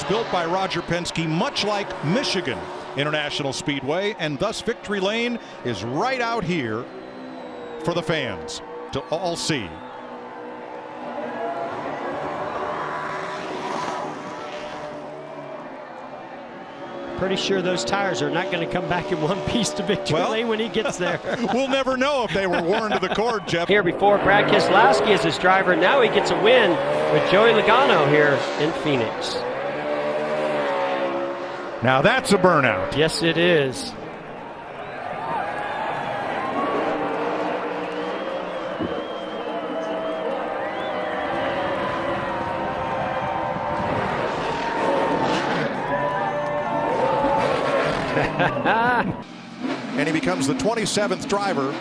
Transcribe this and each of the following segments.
built by Roger Penske, much like Michigan International Speedway, and thus victory lane is right out here for the fans to all see. Pretty sure those tires are not going to come back in one piece to victory lane when he gets there. We'll never know if they were worn to the cord, Jeff. Here before, Brad Keselowski is his driver. Now he gets a win with Joey Logano here in Phoenix. Now that's a burnout. Yes, it is. And he becomes the 27th driver.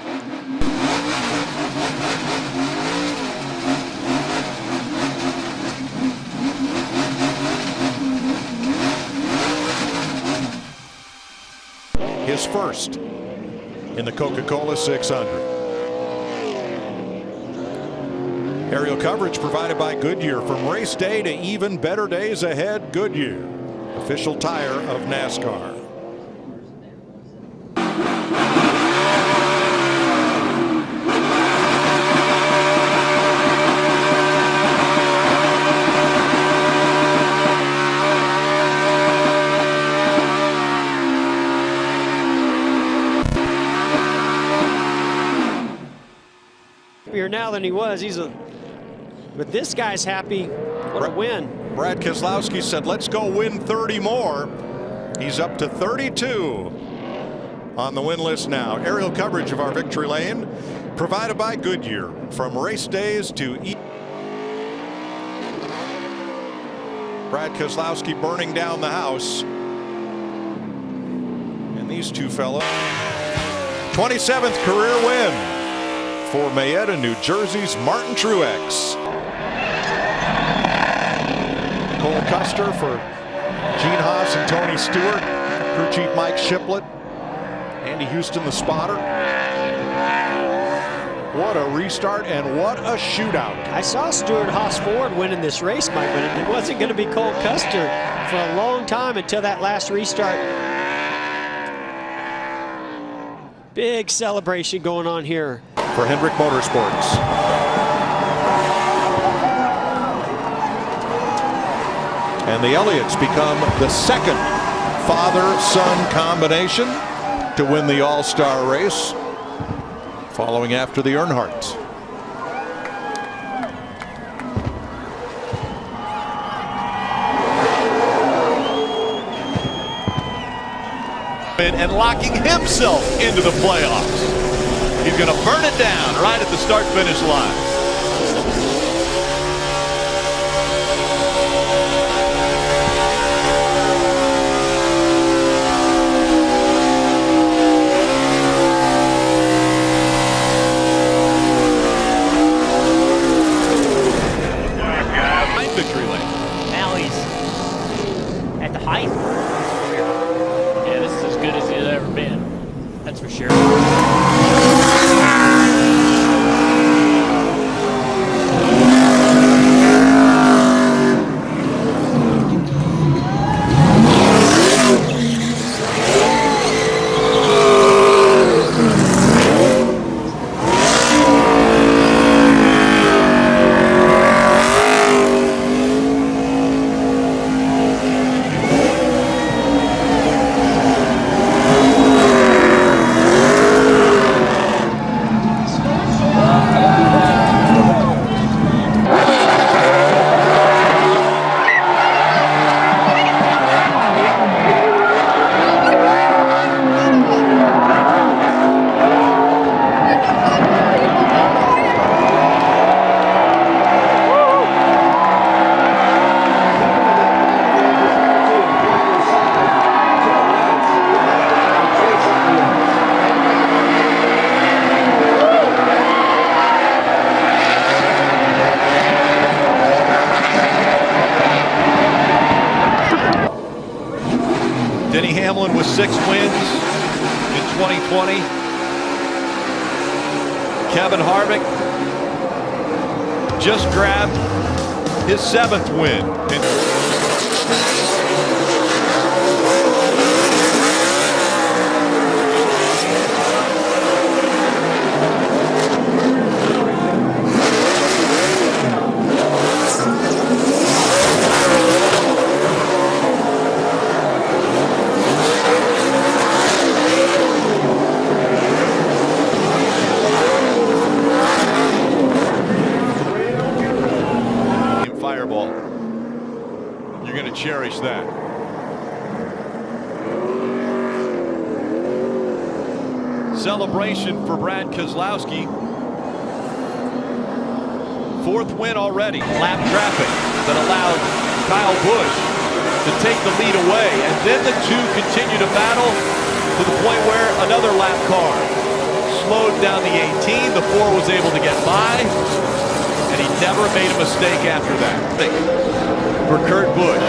His first in the Coca-Cola 600. Aerial coverage provided by Goodyear. From race day to even better days ahead, Goodyear, official tire of NASCAR. Now than he was. But this guy's happy. What a win. Brad Keselowski said, let's go win 30 more. He's up to 32 on the win list now. Aerial coverage of our victory lane provided by Goodyear. From race days to Brad Keselowski burning down the house. And these two fellows. 27th career win for Mayetta, New Jersey's Martin Truex. Cole Custer for Gene Haas and Tony Stewart. Crew chief Mike Shiplett. Andy Houston, the spotter. What a restart and what a shootout. I saw Stewart Haas Ford winning this race, Mike, but it wasn't going to be Cole Custer for a long time until that last restart. Big celebration going on here for Hendrick Motorsports. And the Elliots become the second father-son combination to win the All-Star race, following after the Earnhardts. And locking himself into the playoffs. He's going to burn it down right at the start-finish line. Victory lane. Now he's at the height. Yeah, this is as good as he's ever been. That's for sure. Denny Hamlin with 6 wins in 2020. Kevin Harvick just grabbed his 7th win. going to cherish that. Celebration for Brad Keselowski. 4th win already. Lap traffic that allowed Kyle Busch to take the lead away. And then the two continue to battle to the point where another lap car slowed down the 18. The 4 was able to get by. And he never made a mistake after that. For Kurt Busch.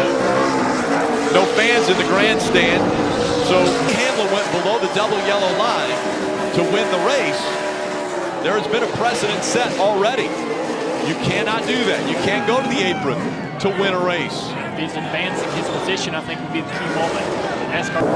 No fans in the grandstand. So Hamlin went below the double yellow line to win the race. There has been a precedent set already. You cannot do that. You can't go to the apron to win a race. If he's advancing his position, I think would be the key moment. NASCAR.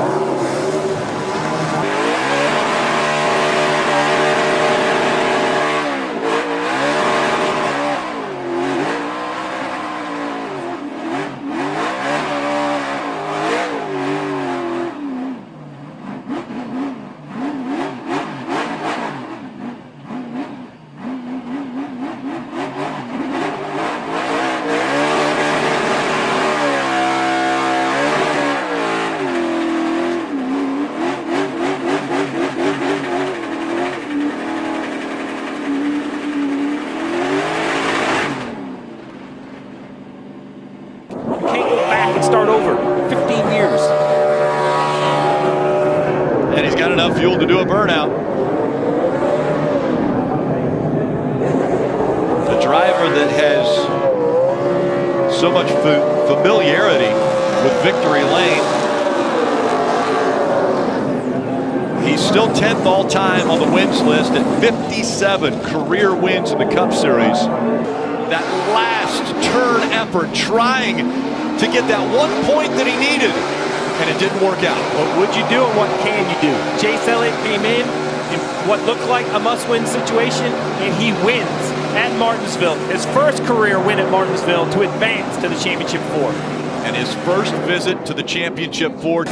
Start over. 15 years. And he's got enough fuel to do a burnout. The driver that has so much familiarity with victory lane. He's still 10th all time on the wins list at 57 career wins in the Cup Series. That last turn effort trying to get that 1 point that he needed, and it didn't work out. What would you do and what can you do? Chase Elliott came in what looked like a must-win situation, and he wins at Martinsville. His first career win at Martinsville to advance to the Championship 4. And his first visit to the Championship 4.